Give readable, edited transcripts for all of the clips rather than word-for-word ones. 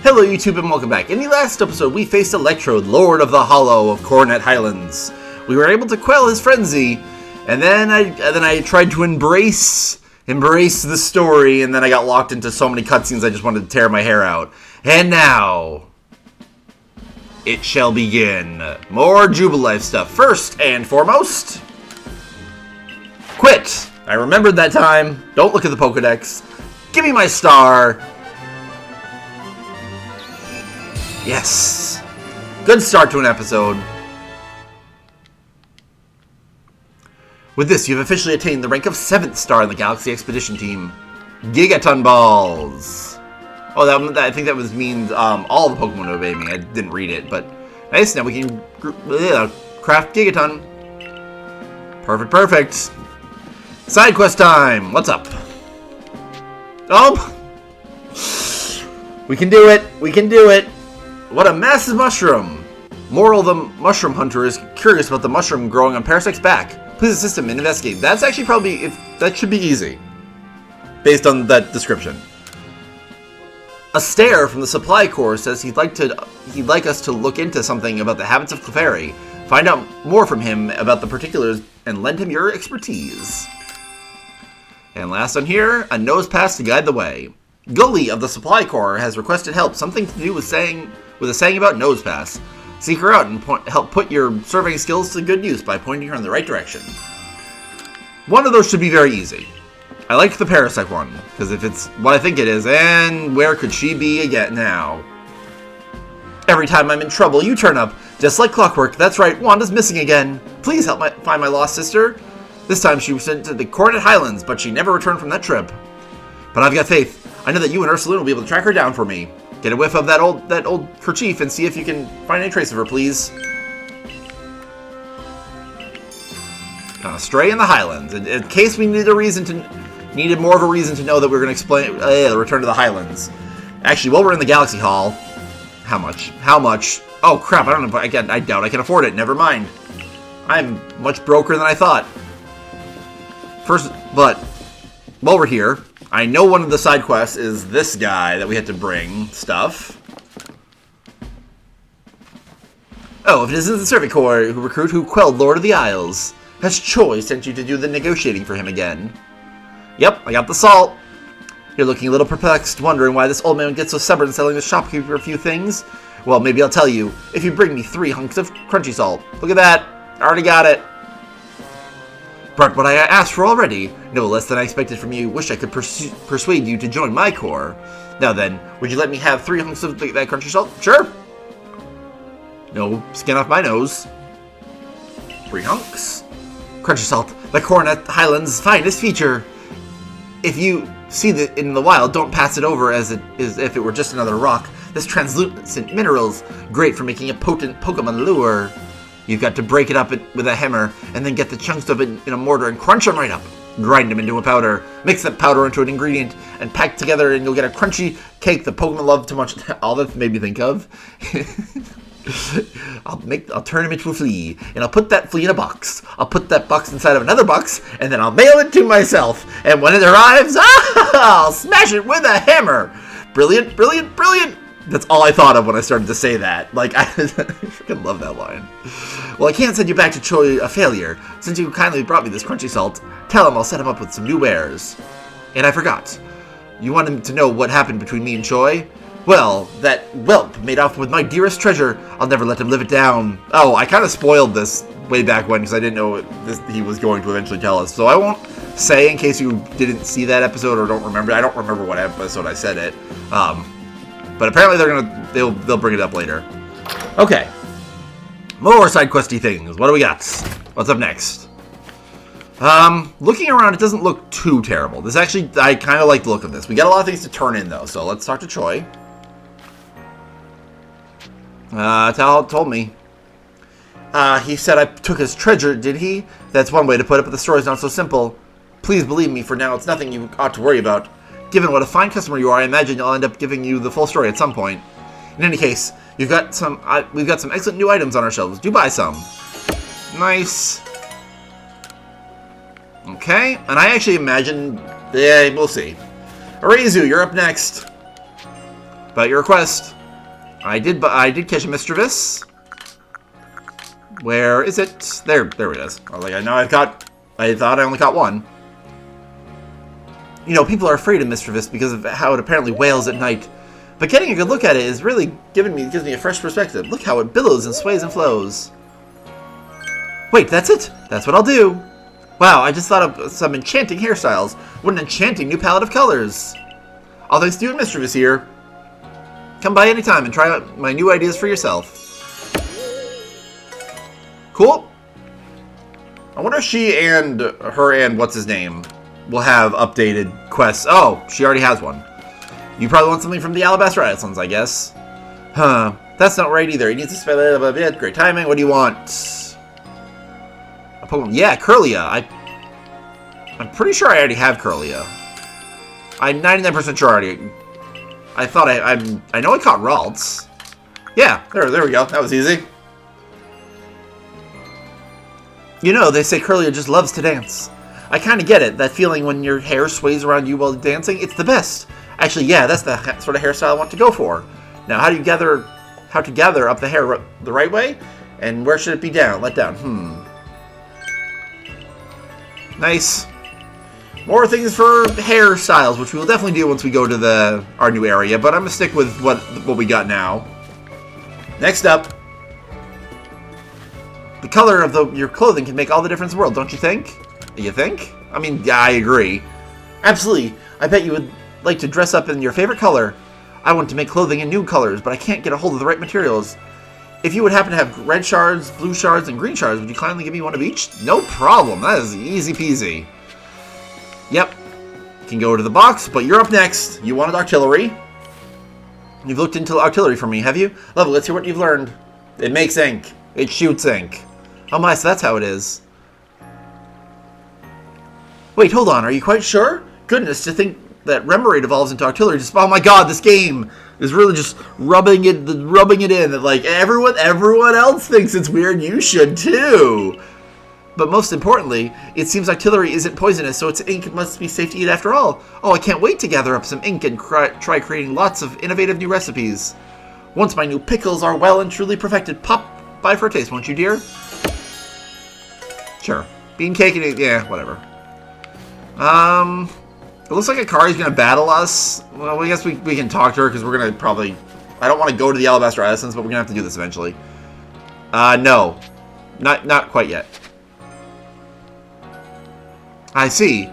Hello YouTube and welcome back. In the last episode we faced Electrode, Lord of the Hollow of Coronet Highlands. We were able to quell his frenzy, and then I tried to embrace the story, and then I got locked into so many cutscenes I just wanted to tear my hair out. And now, it shall begin. More Jubilife stuff. First and foremost, quit. I remembered that time. Don't look at the Pokedex. Give me my star. Yes. Good start to an episode. With this, you've officially attained the rank of 7th star in the Galaxy Expedition Team. Gigaton Balls. Oh, I think that means all the Pokemon obey me. I didn't read it, but nice. Now we can craft Gigaton. Perfect. Side quest time. What's up? Oh, we can do it. What a massive mushroom! Moral: the mushroom hunter is curious about the mushroom growing on Parasec's back. Please assist him in investigating. That's actually that should be easy, based on that description. A stare from the supply corps says he'd like us to look into something about the habits of Clefairy. Find out more from him about the particulars and lend him your expertise. And last on here, a nose pass to guide the way. Gully of the Supply Corps has requested help, something to do with a saying about nose pass. Seek her out and help put your surveying skills to good use by pointing her in the right direction. One of those should be very easy. I like the Parasect one, because if it's what I think it is, and where could she be again now? Every time I'm in trouble, you turn up, just like clockwork. That's right, Wanda's missing again. Please help find my lost sister. This time she was sent to the Coronet Highlands, but she never returned from that trip. But I've got faith. I know that you and Ursuline will be able to track her down for me. Get a whiff of that old kerchief and see if you can find any trace of her, please. Stray in the Highlands. In case we needed more of a reason to know that we were going to explain the return to the Highlands. Actually, while we're in the Galaxy Hall, how much? Oh crap! I don't know. I doubt I can afford it. Never mind. I'm much broker than I thought. But while we're here, I know one of the side quests is this guy that we had to bring stuff. Oh, if it isn't the Survey Corps recruit who quelled Lord of the Isles. Has Choi sent you to do the negotiating for him again? Yep, I got the salt. You're looking a little perplexed, wondering why this old man gets so stubborn selling the shopkeeper a few things? Well, maybe I'll tell you, if you bring me 3 hunks of crunchy salt. Look at that. I already got it. Brought what I asked for already. No less than I expected from you. Wish I could persuade you to join my corps. Now then, would you let me have 3 hunks of that crunchy salt? Sure. No skin off my nose. 3 hunks. Crunchy salt, the Coronet Highlands' finest feature. If you see it in the wild, don't pass it over as if it were just another rock. This translucent mineral's great for making a potent Pokemon lure. You've got to break it up with a hammer, and then get the chunks of it in a mortar and crunch them right up. Grind them into a powder. Mix that powder into an ingredient, and pack together, and you'll get a crunchy cake that Pokemon love too much. All that made me think of. I'll turn him into a flea, and I'll put that flea in a box. I'll put that box inside of another box, and then I'll mail it to myself. And when it arrives, I'll smash it with a hammer. Brilliant. That's all I thought of when I started to say that. I freaking love that line. Well, I can't send you back to Choi a failure. Since you kindly brought me this crunchy salt, tell him I'll set him up with some new wares. And I forgot. You want him to know what happened between me and Choi? Well, that whelp made off with my dearest treasure. I'll never let him live it down. Oh, I kind of spoiled this way back when because I didn't know he was going to eventually tell us. So I won't say in case you didn't see that episode or don't remember. I don't remember what episode I said it. But apparently they'll bring it up later. Okay. More side questy things. What do we got? What's up next? Looking around, it doesn't look too terrible. This actually, I kind of like the look of this. We got a lot of things to turn in though, so let's talk to Choi. Tal told me. He said I took his treasure, did he? That's one way to put it, but the story's not so simple. Please believe me, for now it's nothing you ought to worry about. Given what a fine customer you are, I imagine I'll end up giving you the full story at some point. In any case, we've got some excellent new items on our shelves. Do buy some. Nice. Okay, and I actually imagine... Yeah, we'll see. Arizu, you're up next. But your request. I did catch a Mischievous. Where is it? There it is. I was like, I thought I only caught one. You know, people are afraid of Mischievous because of how it apparently wails at night. But getting a good look at it is really gives me a fresh perspective. Look how it billows and sways and flows. Wait, that's it? That's what I'll do. Wow, I just thought of some enchanting hairstyles. What an enchanting new palette of colors. All thanks to you and Mischievous here. Come by anytime and try out my new ideas for yourself. Cool. I wonder if she and what's his name will have updated quests. Oh, she already has one. You probably want something from the Alabaster Islands, I guess. Huh. That's not right either. He needs to spend a little bit. Great timing. What do you want? A Pokemon. Yeah, Curlia. I'm pretty sure I already have Curlia. I'm 99% sure I already. I thought I know I caught Ralts. Yeah, there we go. That was easy. You know, they say Curlia just loves to dance. I kind of get it. That feeling when your hair sways around you while dancing, it's the best. Actually, yeah, that's the sort of hairstyle I want to go for. Now, how to gather up the hair the right way? And where should it be down? Let down. Nice. More things for hairstyles, which we will definitely do once we go to our new area, but I'm going to stick with what we got now. Next up. The color of your clothing can make all the difference in the world, don't you think? You think? I mean, yeah, I agree. Absolutely. I bet you would like to dress up in your favorite color. I want to make clothing in new colors, but I can't get a hold of the right materials. If you would happen to have red shards, blue shards, and green shards, would you kindly give me one of each? No problem. That is easy peasy. Yep. You can go to the box, but you're up next. You wanted artillery. You've looked into artillery for me, have you? Lovely. Let's hear what you've learned. It makes ink. It shoots ink. Oh my, so that's how it is. Wait, hold on. Are you quite sure? Goodness, to think that Remoraid evolves into artillery. Oh my god, this game is really just rubbing it in. That like everyone else thinks it's weird. You should too. But most importantly, it seems artillery isn't poisonous, so its ink must be safe to eat after all. Oh, I can't wait to gather up some ink and try creating lots of innovative new recipes. Once my new pickles are well and truly perfected, pop by for a taste, won't you, dear? Sure. Bean cake and yeah, whatever. It looks like Akari's gonna battle us. Well, I guess we can talk to her because we're gonna probably. I don't want to go to the Alabaster Islands, but we're gonna have to do this eventually. No, not quite yet. I see.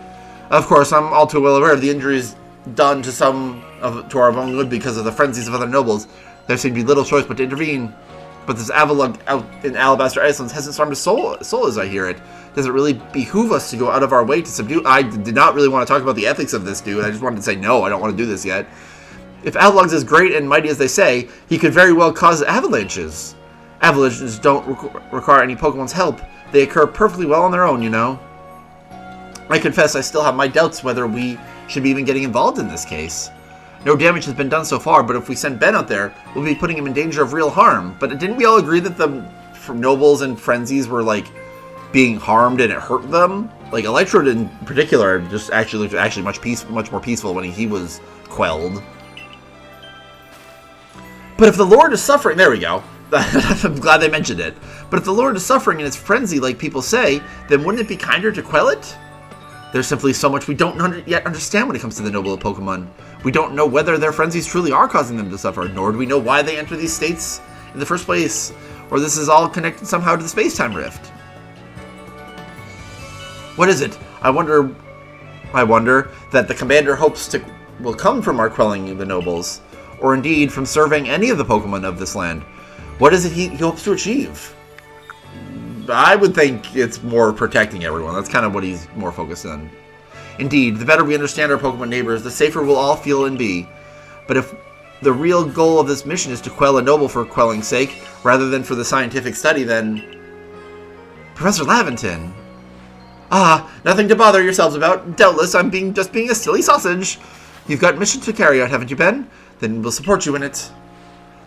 Of course, I'm all too well aware of the injuries done to to our own good because of the frenzies of other nobles. There seemed to be little choice but to intervene. But this Avalugg out in Alabaster Islands hasn't stormed a soul as I hear it. Does it really behoove us to go out of our way to subdue? I did not really want to talk about the ethics of this dude. I just wanted to say, no, I don't want to do this yet. If Avalugg's as great and mighty as they say, he could very well cause avalanches. Avalanches don't require any Pokemon's help. They occur perfectly well on their own, you know. I confess I still have my doubts whether we should be even getting involved in this case. No damage has been done so far, but if we send Ben out there, we'll be putting him in danger of real harm. But didn't we all agree that the nobles and frenzies were, like, being harmed and it hurt them? Like, Electrode in particular just actually looked much more peaceful when he was quelled. But if the Lord is suffering... There we go. I'm glad they mentioned it. But if the Lord is suffering in its frenzy, like people say, then wouldn't it be kinder to quell it? There's simply so much we don't yet understand when it comes to the noble of Pokemon. We don't know whether their frenzies truly are causing them to suffer, nor do we know why they enter these states in the first place, or this is all connected somehow to the space-time rift. What is it? I wonder that the commander hopes will come from our quelling the nobles, or indeed from serving any of the Pokemon of this land. What is it he hopes to achieve? I would think it's more protecting everyone. That's kind of what he's more focused on. Indeed, the better we understand our Pokemon neighbors, the safer we'll all feel and be. But if the real goal of this mission is to quell a noble for quelling's sake, rather than for the scientific study, then... Professor Laventon! Ah, nothing to bother yourselves about. Doubtless, I'm just being a silly sausage. You've got mission to carry out, haven't you, Ben? Then we'll support you in it.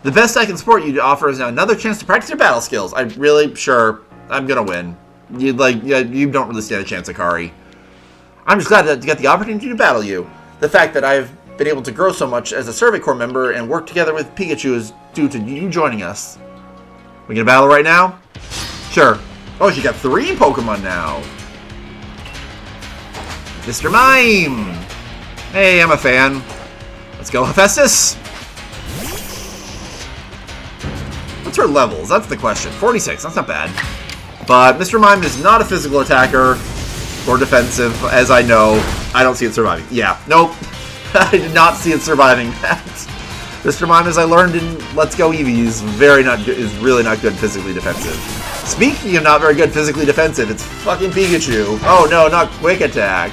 The best I can support you to offer is another chance to practice your battle skills. I'm gonna win. You don't really stand a chance, Akari. I'm just glad to get the opportunity to battle you. The fact that I've been able to grow so much as a Survey Corps member and work together with Pikachu is due to you joining us. We gonna battle right now? Sure. Oh, she got 3 Pokemon now. Mr. Mime! Hey, I'm a fan. Let's go, Hephaestus! What's her levels? That's the question. 46, that's not bad. But Mr. Mime is not a physical attacker or defensive, as I know. I don't see it surviving. Yeah, nope. I did not see it surviving that. Mr. Mime, as I learned in Let's Go Eevee, is really not good physically defensive. Speaking of not very good physically defensive, it's fucking Pikachu. Oh no, not Quick Attack.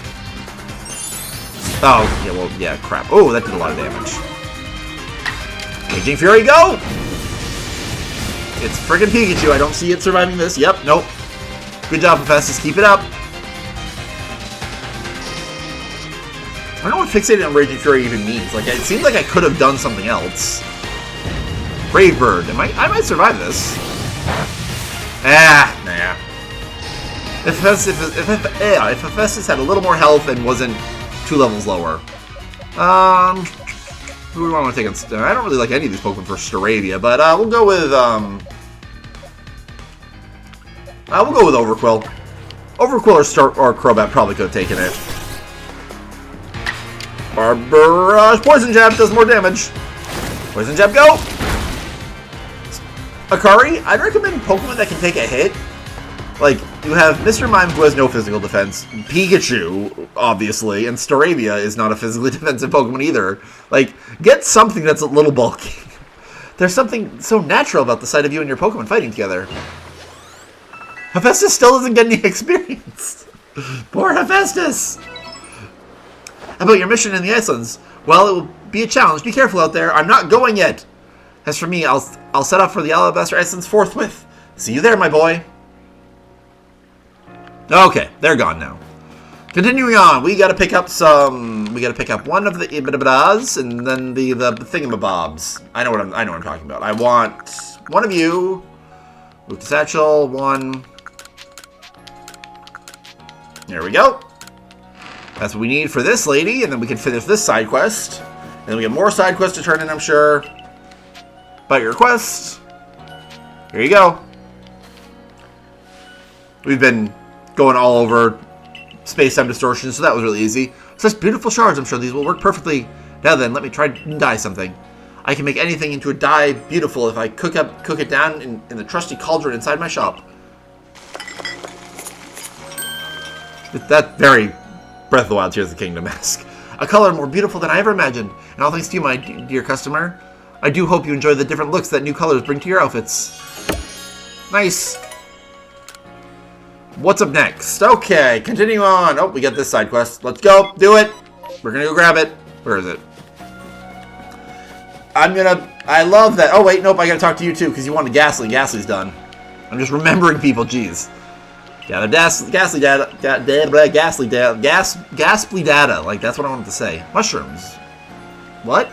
Oh, yeah, well, yeah, crap. Oh, that did a lot of damage. Raging Fury, go! It's friggin' Pikachu. I don't see it surviving this. Yep, nope. Good job, Hephaestus. Keep it up. I don't know what fixating on Raging Fury even means. Like, it seems like I could have done something else. Brave Bird. I might survive this. Nah. If Hephaestus had a little more health and wasn't 2 levels lower. Who do we want to take on? I don't really like any of these Pokemon for Staravia, but we'll go with Overquill. Overquill or Crobat probably could have taken it. Barbarage Poison Jab does more damage. Poison Jab, go! Akari, I'd recommend Pokemon that can take a hit. Like, you have Mr. Mime, who has no physical defense, Pikachu, obviously, and Staravia is not a physically defensive Pokemon either. Like, get something that's a little bulky. There's something so natural about the sight of you and your Pokemon fighting together. Hephaestus still doesn't get any experience. Poor Hephaestus! How about your mission in the Icelands? Well, it will be a challenge. Be careful out there. I'm not going yet. As for me, I'll set off for the Alabaster Icelands forthwith. See you there, my boy. Okay, they're gone now. Continuing on, we gotta pick up one of the Ibidabas and then the thingamabobs. I know what I'm talking about. I want one of you. Luke Satchel, one. There we go. That's what we need for this lady, and then we can finish this side quest. And then we have more side quests to turn in, I'm sure. About your request. Here you go. We've been going all over space-time distortion, so that was really easy. Such beautiful shards, I'm sure these will work perfectly. Now then, let me try and dye something. I can make anything into a dye beautiful if I cook it down in the trusty cauldron inside my shop. That very Breath of the Wild Tears of the Kingdom-esque. A color more beautiful than I ever imagined. And all thanks to you, my dear customer. I do hope you enjoy the different looks that new colors bring to your outfits. Nice. What's up next? Okay, continue on. Oh, we got this side quest. Let's go. Do it. We're gonna go grab it. Where is it? I love that. Oh, wait, nope, I gotta talk to you too, because you wanted Ghastly. Ghastly's done. I'm just remembering people, jeez. Gather Ghastly data. Ghastly data. Like, that's what I wanted to say. Mushrooms. What?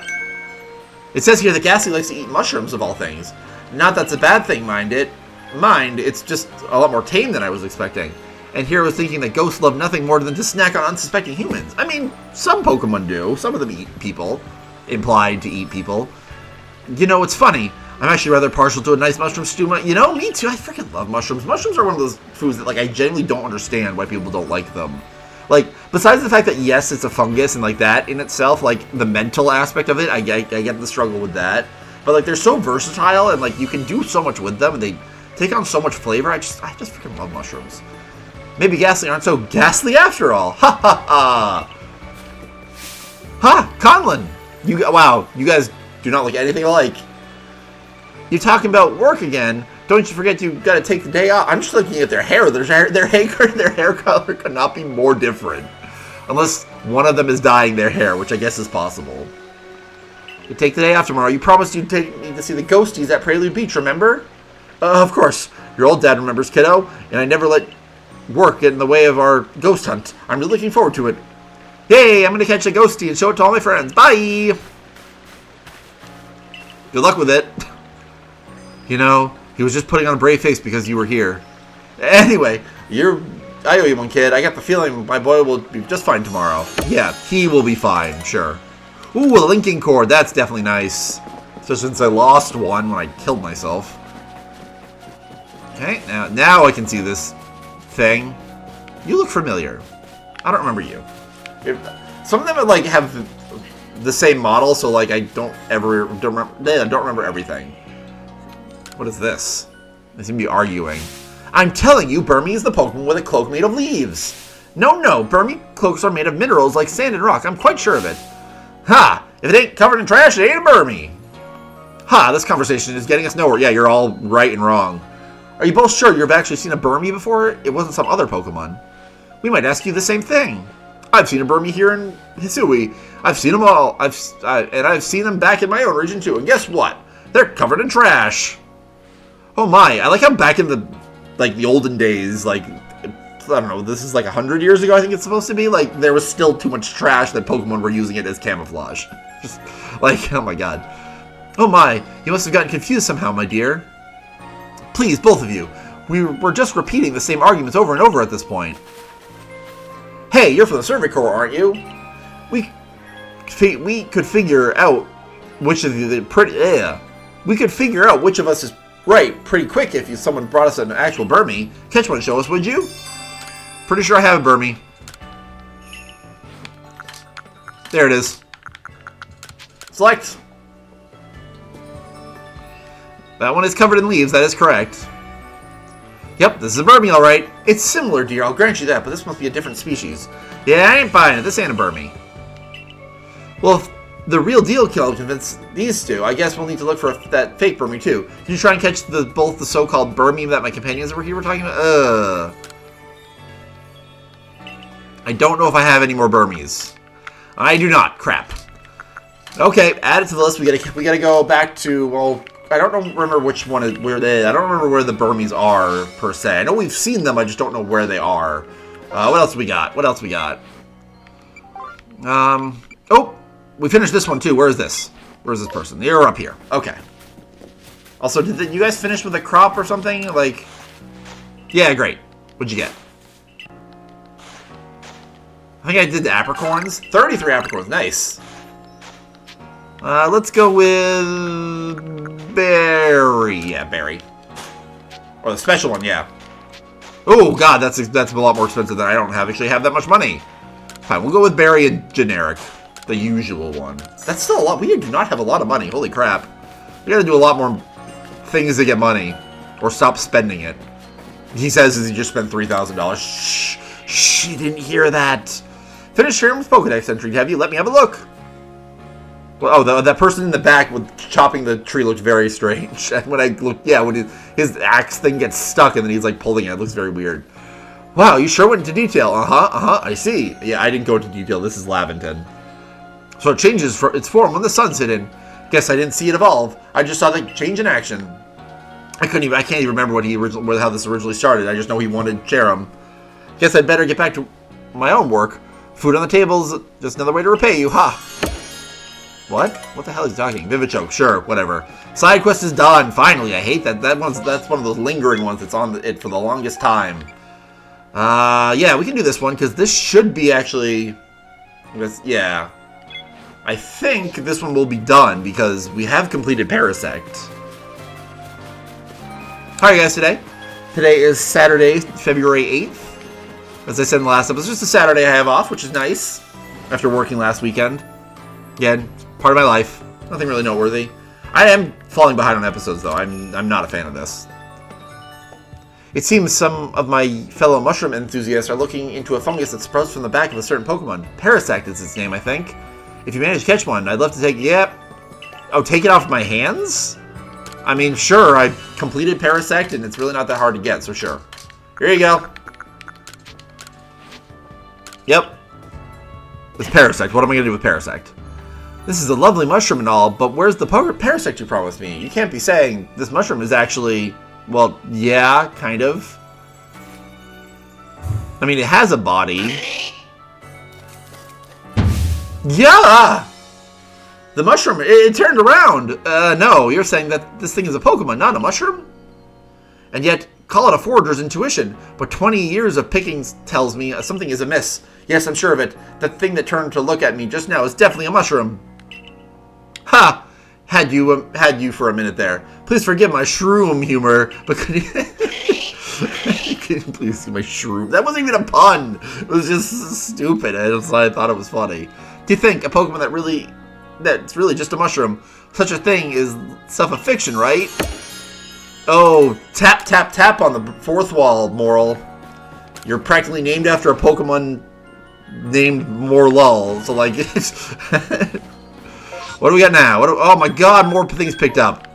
It says here that Ghastly likes to eat mushrooms, of all things. Not that's a bad thing, it's just a lot more tame than I was expecting. And here I was thinking that ghosts love nothing more than to snack on unsuspecting humans. I mean, some Pokemon do. Some of them eat people. Implied to eat people. You know, it's funny. I'm actually rather partial to a nice mushroom stew. You know, me too. I freaking love mushrooms. Mushrooms are one of those foods that, like, I genuinely don't understand why people don't like them. Like, besides the fact that, yes, it's a fungus and, like, that in itself, like, the mental aspect of it, I get the struggle with that. But, like, they're so versatile and, like, you can do so much with them and they take on so much flavor. I just freaking love mushrooms. Maybe Ghastly aren't so ghastly after all. Ha ha ha! Ha! Conlon! Wow, you guys do not look anything alike. You're talking about work again. Don't you forget you gotta take the day off. I'm just looking at their hair. Their hair color could not be more different. Unless one of them is dyeing their hair, which I guess is possible. You take the day off tomorrow. You promised you'd take me to see the ghosties at Prelude Beach, remember? Of course. Your old dad remembers, kiddo. And I never let work get in the way of our ghost hunt. I'm really looking forward to it. Yay, I'm gonna catch a ghostie and show it to all my friends. Bye! Good luck with it. You know, he was just putting on a brave face because you were here. Anyway, I owe you one, kid. I got the feeling my boy will be just fine tomorrow. Yeah, he will be fine, sure. Ooh, a linking cord. That's definitely nice. Especially since I lost one when I killed myself. Okay, now I can see this thing. You look familiar. I don't remember you. Some of them like have the same model, so like I don't remember everything. What is this? They seem to be arguing. I'm telling you, Burmy is the Pokemon with a cloak made of leaves. No, Burmy cloaks are made of minerals like sand and rock. I'm quite sure of it. Ha! If it ain't covered in trash, it ain't a Burmy. Ha! This conversation is getting us nowhere. Yeah, you're all right and wrong. Are you both sure you've actually seen a Burmy before? It wasn't some other Pokemon. We might ask you the same thing. I've seen a Burmy here in Hisui. I've seen them all. I've seen them back in my own region too. And guess what? They're covered in trash. Oh my! I like how back in the olden days, like I don't know, this is like 100 years ago. I think it's supposed to be like there was still too much trash that Pokemon were using it as camouflage. Just like oh my god. Oh my! You must have gotten confused somehow, my dear. Please, both of you. We're just repeating the same arguments over and over at this point. Hey, you're from the Survey Corps, aren't you? We could figure out which of we could figure out which of us is right pretty quick if someone brought us an actual Burmy. Catch one and show us, would you? Pretty sure I have a Burmy. There it is. Select. That one is covered in leaves, that is correct. Yep, this is a Burmy, alright. It's similar, dear, I'll grant you that, but this must be a different species. Yeah, I ain't buying it, this ain't a Burmy. Well, if the real deal can convince these two, I guess we'll need to look for that fake Burmy, too. Can you try and catch both the so-called Burmy that my companions were talking about? I don't know if I have any more Burmies. I do not, crap. Okay, add it to the list, we gotta go back to, well... I don't remember which one is where I don't remember where the Burmies are per se. I know we've seen them. I just don't know where they are. What else we got? Oh, we finished this one too. Where is this? Where's this person? You're up here. Okay. Also, did you guys finish with a crop or something? Like, yeah, great. What'd you get? I think I did the apricorns. 33 apricorns. Nice. Let's go with Berry. Yeah, Berry. Or the special one, yeah. Oh god, that's a lot more expensive than I don't actually have that much money. Fine, we'll go with Berry and generic, the usual one. That's still a lot. We do not have a lot of money. Holy crap! We got to do a lot more things to get money, or stop spending it. He says as he just spent $3,000. Shh, you didn't hear that. Finish here with Pokedex entry. Have you? Let me have a look. Well, oh, that person in the back with chopping the tree looked very strange. And when I look, yeah, when his axe thing gets stuck and then he's like pulling it, it looks very weird. Wow, you sure went into detail. I see. Yeah, I didn't go into detail. This is Laventon. So it changes its form when the sun's hidden. Guess I didn't see it evolve. I just saw the change in action. I can't even remember how this originally started. I just know he wanted Cherim. Guess I'd better get back to my own work. Food on the table's just another way to repay you, ha. What? What the hell is he talking? Vivichoke, sure, whatever. Side quest is done, finally. I hate that. That's one of those lingering ones that's on it for the longest time. Yeah, we can do this one, because this should be actually... Yeah. I think this one will be done, because we have completed Parasect. How are you guys today? Today is Saturday, February 8th. As I said in the last episode, it's just a Saturday I have off, which is nice. After working last weekend. Again, part of my life. Nothing really noteworthy. I am falling behind on episodes, though. I'm not a fan of this. It seems some of my fellow mushroom enthusiasts are looking into a fungus that sprouts from the back of a certain Pokemon. Parasect is its name, I think. If you manage to catch one, I'd love to take... Yep. Oh, take it off my hands? I mean, sure, I completed Parasect, and it's really not that hard to get, so sure. Here you go. Yep. It's Parasect. What am I going to do with Parasect? This is a lovely mushroom and all, but where's the Parasect you promised me? You can't be saying this mushroom is actually... Well, yeah, kind of. I mean, it has a body. Yeah! The mushroom, it turned around. No, you're saying that this thing is a Pokemon, not a mushroom? And yet, call it a forager's intuition, but 20 years of pickings tells me something is amiss. Yes, I'm sure of it. The thing that turned to look at me just now is definitely a mushroom. Ha! Had you for a minute there. Please forgive my shroom humor, but could you... Can you please see my shroom? That wasn't even a pun. It was just stupid. I thought it was funny. Do you think a Pokemon that's really just a mushroom, such a thing is stuff of fiction, right? Oh, tap, tap, tap on the fourth wall, Moral. You're practically named after a Pokemon named Morlul. So, like, what do we got now? Oh my god, more things picked up.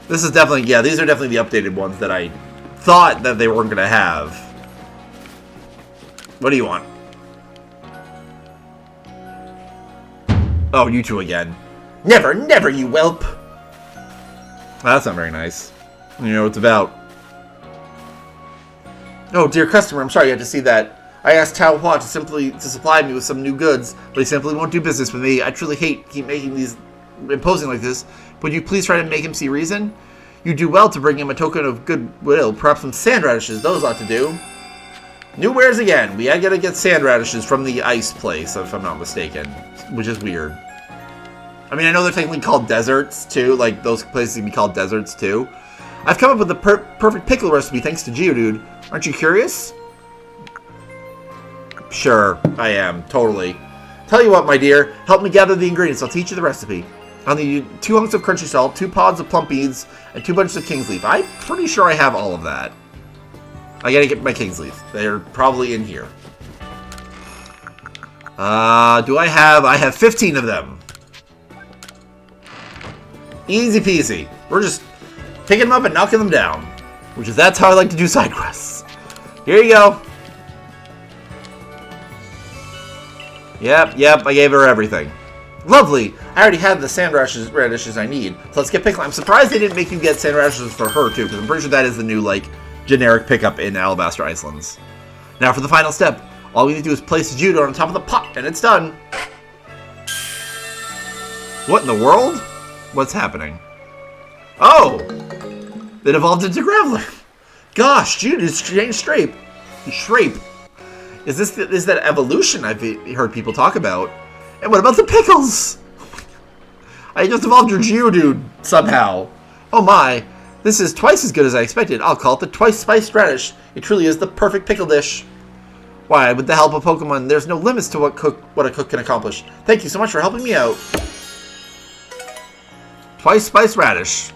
This is definitely, yeah, these are definitely the updated ones that I thought that they weren't going to have. What do you want? Oh, you two again. Never, never, you whelp. That's not very nice. You know what it's about. Oh, dear customer, I'm sorry you had to see that. I asked Tao Hua to supply me with some new goods, but he simply won't do business with me. I truly hate keep making these imposing like this. Would you please try to make him see reason? You do well to bring him a token of goodwill. Perhaps some sand radishes. Those ought to do. New wares again. We gotta get sand radishes from the ice place, if I'm not mistaken, which is weird. I mean, I know they're technically called deserts, too. Like, those places can be called deserts, too. I've come up with the perfect pickle recipe thanks to Geodude. Aren't you curious? Sure, I am. Totally. Tell you what, my dear. Help me gather the ingredients. I'll teach you the recipe. I'll need 2 hunks of crunchy salt, 2 pods of plump beads, and 2 bunches of king's leaf. I'm pretty sure I have all of that. I gotta get my king's leaf. They're probably in here. Do I have... I have 15 of them. Easy peasy. We're just picking them up and knocking them down. Which is, that's how I like to do side quests. Here you go. Yep, I gave her everything. Lovely. I already have the sand radishes I need. So let's get pickling. I'm surprised they didn't make you get sand radishes for her, too, because I'm pretty sure that is the new, like, generic pickup in Alabaster Icelands. Now for the final step. All we need to do is place the Geodude on top of the pot, and it's done. What in the world? What's happening? Oh! It evolved into Graveler. Gosh, Geodude's changed Shrape. Is that evolution I've heard people talk about? And what about the pickles? I just evolved your Geodude somehow. Oh my, this is twice as good as I expected. I'll call it the twice spiced radish. It truly is the perfect pickle dish. Why, with the help of Pokemon, there's no limits to what a cook can accomplish. Thank you so much for helping me out. Twice spiced radish.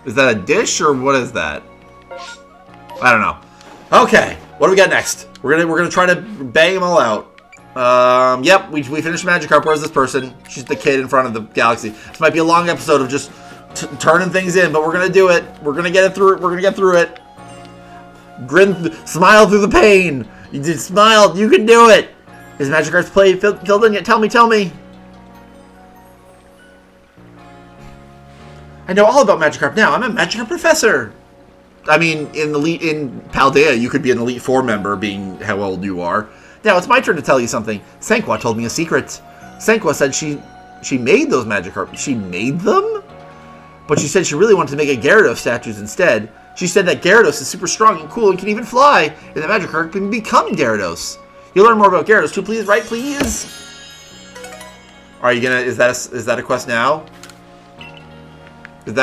Is that a dish or what is that? I don't know. Okay, what do we got next? We're gonna try to bang them all out. Yep, we finished Magikarp. Where's this person? She's the kid in front of the galaxy. This might be a long episode of just turning things in, but we're gonna do it. We're gonna get it through. We're gonna get through it. Grin, smile through the pain. You did smile. You can do it. Is Magikarp's play filled in yet? Tell me. I know all about Magikarp now. I'm a Magikarp professor. I mean, in Paldea, you could be an Elite Four member, being how old you are. Now it's my turn to tell you something. Sanqua told me a secret. Sanqua said she made those Magikarp. She made them? But she said she really wanted to make a Gyarados statues instead. She said that Gyarados is super strong and cool and can even fly, and that Magikarp can become Gyarados. You'll learn more about Gyarados too, please, right? Please. Are you gonna? Is that a quest now? Was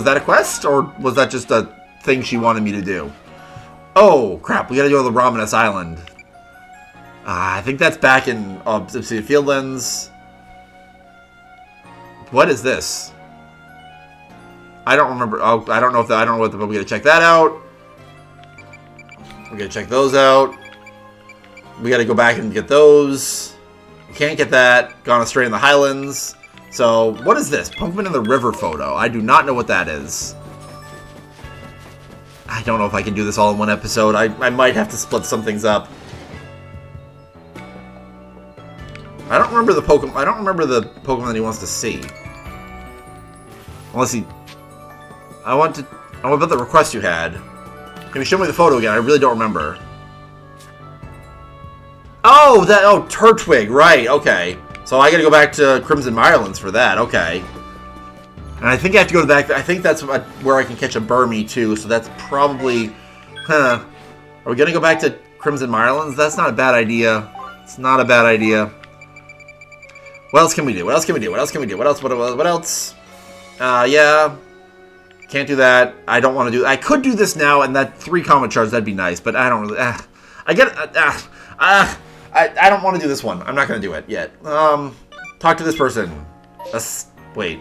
that a quest, or was that just a thing she wanted me to do? Oh crap! We gotta go to the Ramenus Island. I think that's back in Obsidian Fieldlands. What is this? I don't remember. Oh, I don't know what. But we gotta check that out. We gotta check those out. We gotta go back and get those. We can't get that. Gone astray in the Highlands. So what is this? Pokemon in the River photo. I do not know what that is. I don't know if I can do this all in one episode. I might have to split some things up. I don't remember the Pokemon. I don't remember the Pokemon that he wants to see. Unless he. I want about the request you had. Can you show me the photo again? I really don't remember. Oh, Turtwig. Right. Okay. So I gotta go back to Crimson Mirelands for that. Okay. And I think I have to go back. I think that's where I can catch a Burmy too. So that's probably. Are we gonna go back to Crimson Mirelands? That's not a bad idea. It's not a bad idea. What else can we do? What else can we do? What else can we do? What else? What else? Yeah. Can't do that. I don't want to do... I could do this now, and that 3 comet charge, that'd be nice, but I don't really... I get... I don't want to do this one. I'm not going to do it yet. Talk to this person. Wait.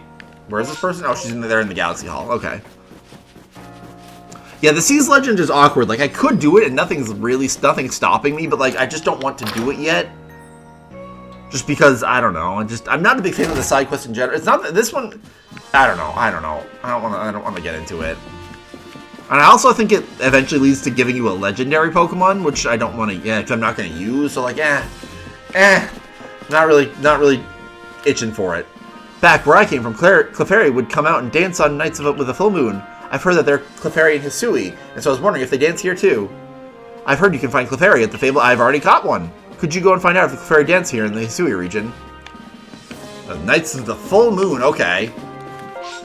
Where is this person? Oh, she's there in the Galaxy Hall. Okay. Yeah, the Seas Legend is awkward. Like, I could do it, and nothing's stopping me, but, like, I just don't want to do it yet. Just because, I don't know. I'm not a big fan of the side quest in general. It's not that this one... I don't know. I don't want to get into it. And I also think it eventually leads to giving you a legendary Pokemon, which I don't want to, because I'm not going to use. So like, not really itching for it. Back where I came from, Clefairy would come out and dance on nights with a full moon. I've heard that they're Clefairy and Hisui, and so I was wondering if they dance here too. I've heard you can find Clefairy at the Fable. I've already caught one. Could you go and find out if the Clefairy dance here in the Hisui region? The nights of the full moon. Okay.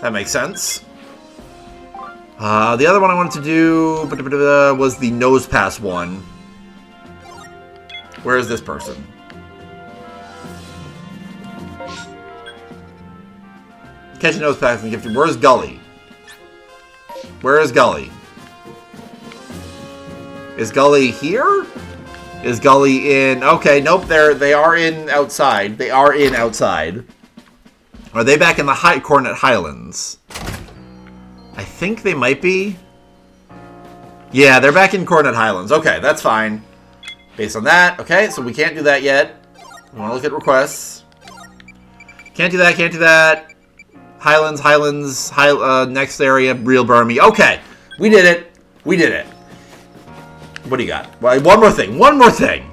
That makes sense. The other one I wanted to do was the Nose Pass one. Where is this person? Catch a Nose Pass and give it. Where's Gully? Where is Gully? Is Gully here? Is Gully in... Okay, nope, they are in outside. They are in outside. Are they back in the Coronet Highlands? I think they might be. Yeah, they're back in Coronet Highlands. Okay, that's fine. Based on that. Okay, so we can't do that yet. We want to look at requests. Can't do that, can't do that. Highlands, next area, Real Burmy. Okay, we did it. We did it. What do you got? Well, one more thing.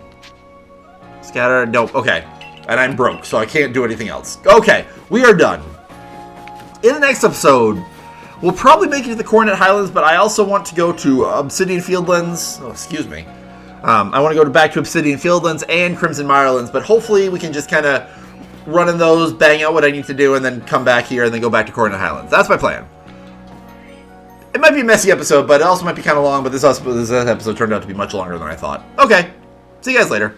Scatter, nope, okay. And I'm broke, so I can't do anything else. Okay, we are done. In the next episode, we'll probably make it to the Coronet Highlands, but I also want to go to Obsidian Fieldlands. Oh, excuse me. I want to go back to Obsidian Fieldlands and Crimson Mirelands, but hopefully we can just kind of run in those, bang out what I need to do, and then come back here and then go back to Coronet Highlands. That's my plan. It might be a messy episode, but it also might be kind of long, but this episode turned out to be much longer than I thought. Okay, see you guys later.